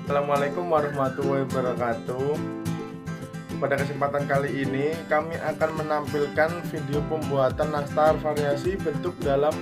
Assalamualaikum warahmatullahi wabarakatuh. Pada kesempatan kali ini kami akan menampilkan video pembuatan nastar variasi bentuk dalam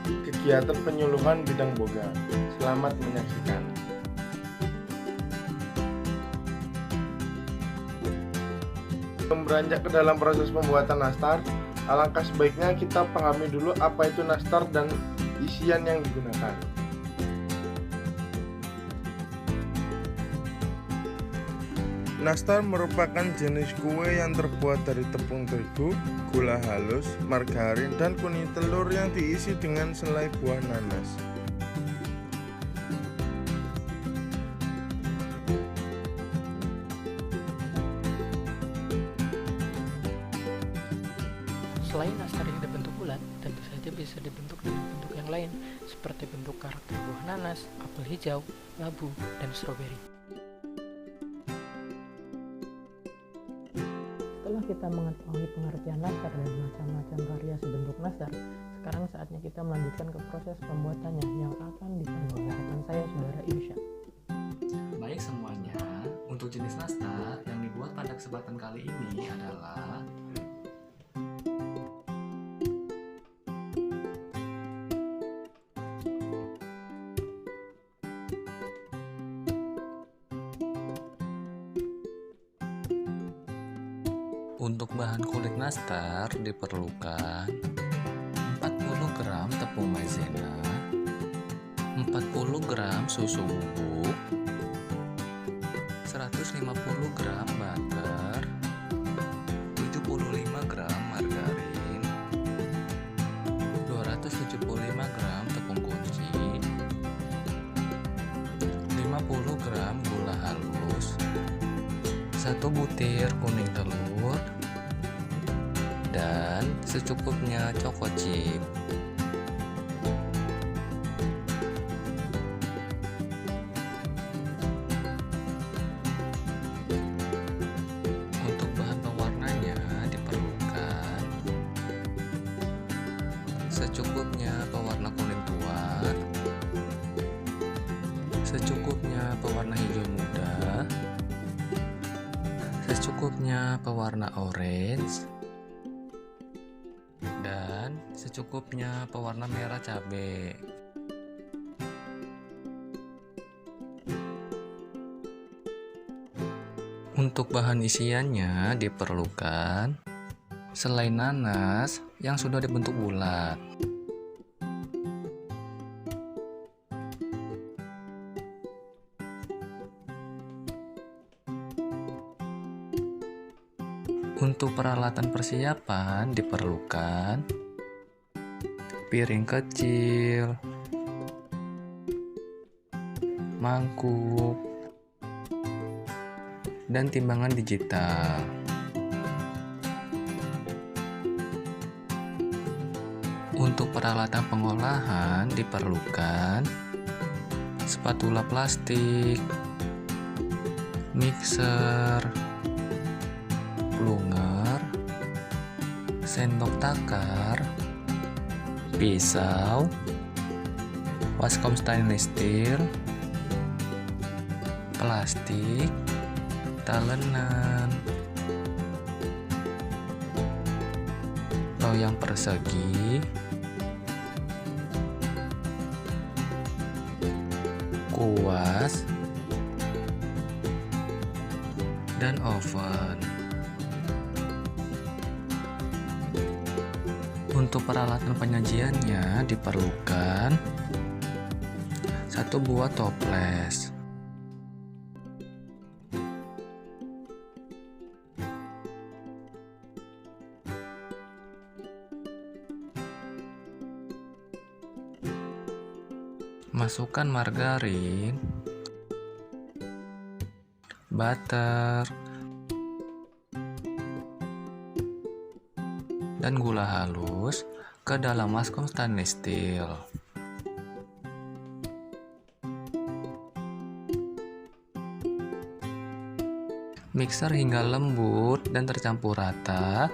kegiatan penyuluhan bidang boga. Selamat menyaksikan. Sebelum beranjak ke dalam proses pembuatan nastar, alangkah sebaiknya kita pahami dulu apa itu nastar dan isian yang digunakan. Nastar merupakan jenis kue yang terbuat dari tepung terigu, gula halus, margarin, dan kuning telur yang diisi dengan selai buah nanas. Selain nastar yang dibentuk bulat, tentu saja bisa dibentuk dengan bentuk yang lain, seperti bentuk karakter buah nanas, apel hijau, labu, dan stroberi. Setelah kita mengetahui pengertian nastar dan macam-macam variasi bentuk nastar, sekarang saatnya kita melanjutkan ke proses pembuatannya yang akan dipandu oleh rekan saya, Saudara Irsya. Baik semuanya, untuk jenis nastar yang dibuat pada kesempatan kali ini adalah untuk bahan kulit nastar diperlukan 40 gram tepung maizena, 40 gram susu bubuk, 150 gram butter, 75 gram margarin, 275 gram tepung kunci, 50 gram gula halus, 1 butir kuning telur, dan secukupnya choco chip. Untuk bahan pewarnanya diperlukan secukupnya pewarna kuning tua, secukupnya pewarna hijau muda, secukupnya pewarna orange, dan secukupnya pewarna merah cabai. Untuk bahan isiannya diperlukan selai nanas yang sudah dibentuk bulat, untuk peralatan persiapan diperlukan piring kecil, mangkuk, dan timbangan digital. Untuk peralatan pengolahan diperlukan spatula plastik, mixer, plunger, sendok takar, pisau, waskom stainless steel, plastik, talenan, loyang persegi, kuas, dan oven. Untuk peralatan penyajiannya diperlukan 1 buah toples, masukkan margarin, butter, dan gula halus ke dalam waskom stainless steel. Mixer hingga lembut dan tercampur rata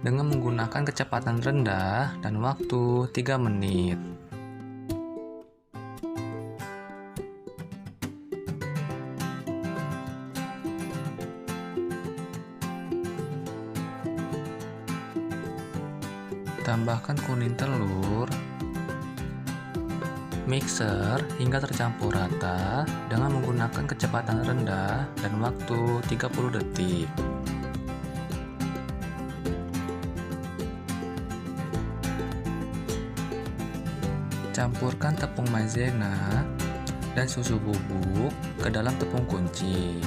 dengan menggunakan kecepatan rendah dan waktu 3 menit. Tambahkan kuning telur. Mixer hingga tercampur rata dengan menggunakan kecepatan rendah dan waktu 30 detik. Campurkan tepung maizena dan susu bubuk ke dalam tepung kunci.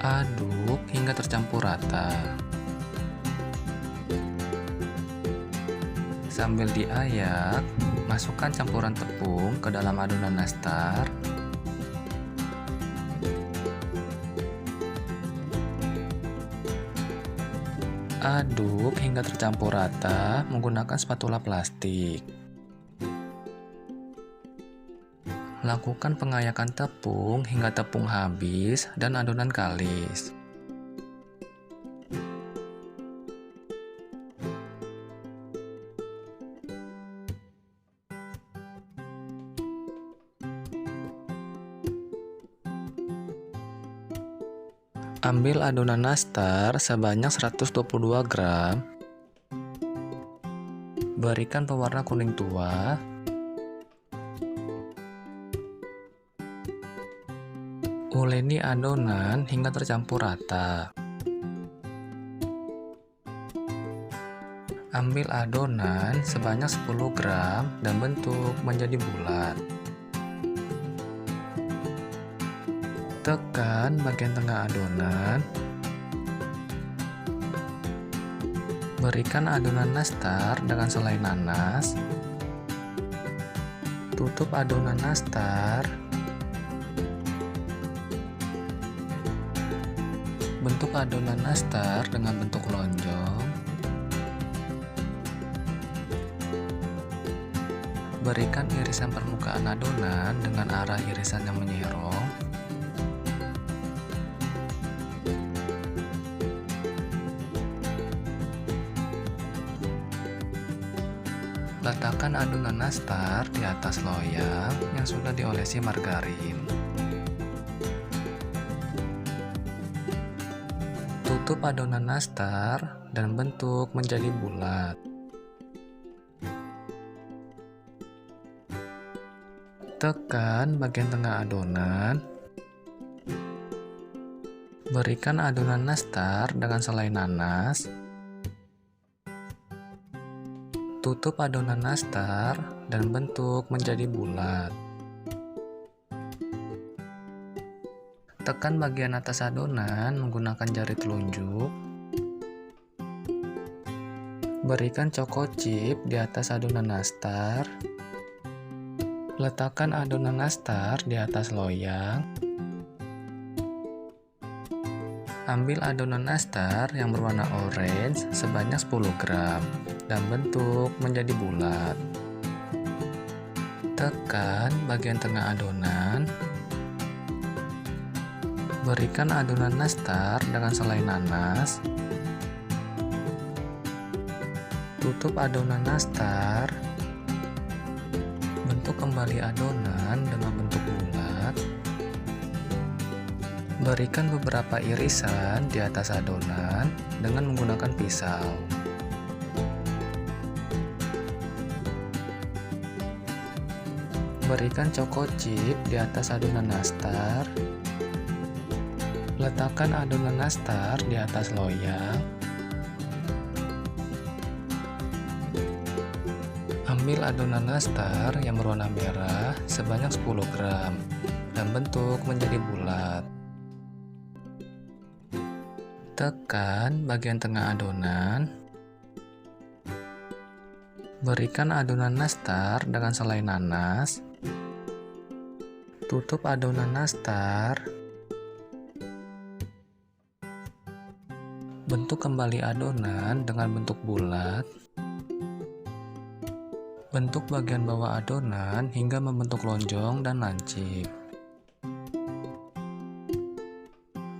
Aduk hingga tercampur rata. Sambil diayak, masukkan campuran tepung ke dalam adonan nastar. Aduk hingga tercampur rata menggunakan spatula plastik. Lakukan pengayakan tepung hingga tepung habis dan adonan kalis. Ambil adonan nastar sebanyak 122 gram. Berikan pewarna kuning tua. Uleni adonan hingga tercampur rata. Ambil adonan sebanyak 10 gram dan bentuk menjadi bulat. Tekan bagian tengah adonan. Berikan adonan nastar dengan selai nanas. Tutup adonan nastar. Bentuk adonan nastar dengan bentuk lonjong. Berikan irisan permukaan adonan dengan arah irisan yang menyerong. Letakkan adonan nastar di atas loyang yang sudah diolesi margarin. Tutup adonan nastar dan bentuk menjadi bulat. Tekan bagian tengah adonan. Berikan adonan nastar dengan selai nanas. Tutup adonan nastar dan bentuk menjadi bulat. Tekan bagian atas adonan menggunakan jari telunjuk. Berikan choco chip di atas adonan nastar. Letakkan adonan nastar di atas loyang. Ambil adonan nastar yang berwarna orange sebanyak 10 gram dan bentuk menjadi bulat. Tekan bagian tengah adonan. Berikan adonan nastar dengan selai nanas. Tutup adonan nastar. Bentuk kembali adonan dengan bentuk bulat. Berikan beberapa irisan di atas adonan dengan menggunakan pisau. Berikan choco chip di atas adonan nastar. Letakkan adonan nastar di atas loyang. Ambil adonan nastar yang berwarna merah sebanyak 10 gram dan bentuk menjadi bulat. Tekan bagian tengah adonan. Berikan adonan nastar dengan selai nanas. Tutup adonan nastar. Bentuk kembali adonan dengan bentuk bulat. Bentuk bagian bawah adonan hingga membentuk lonjong dan lancip.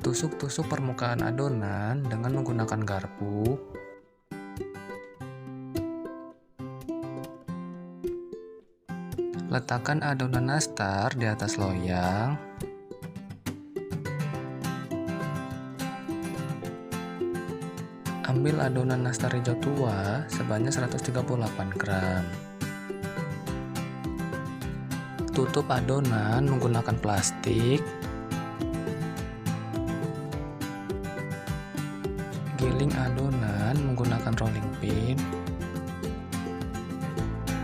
Tusuk-tusuk permukaan adonan dengan menggunakan garpu. Letakkan adonan nastar di atas loyang. Ambil adonan nastar hijau tua sebanyak 138 gram. Tutup adonan menggunakan plastik. Giling adonan menggunakan rolling pin.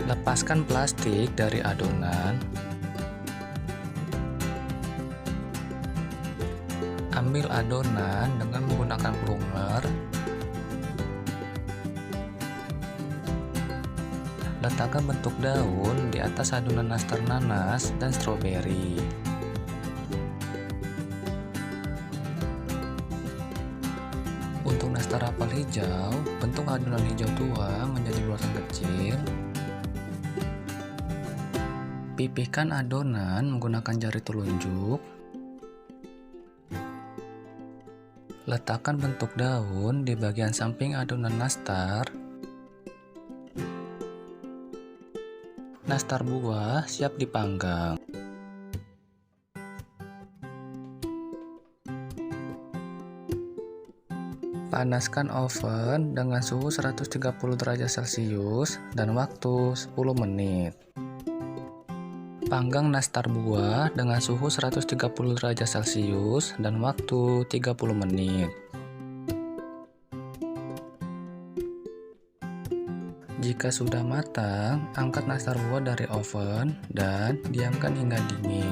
Lepaskan plastik dari adonan. Ambil adonan dengan menggunakan plunger. Letakkan bentuk daun di atas adonan nastar nanas dan stroberi. Untuk nastar apel hijau, bentuk adonan hijau tua menjadi bulatan kecil. Pipihkan adonan menggunakan jari telunjuk. Letakkan bentuk daun di bagian samping adonan nastar. Nastar buah siap dipanggang. Panaskan oven dengan suhu 130 derajat Celcius dan waktu 10 menit. Panggang nastar buah dengan suhu 130 derajat Celcius dan waktu 30 menit. Jika sudah matang, angkat nastar buah dari oven dan diamkan hingga dingin.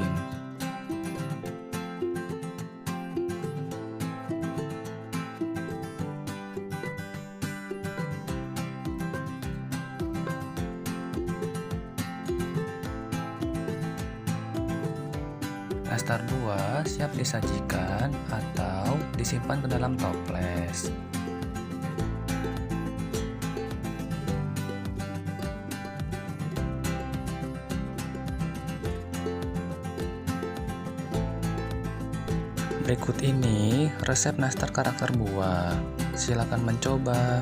Nastar buah siap disajikan atau disimpan ke dalam toples. Berikut ini resep nastar karakter buah. Silakan mencoba.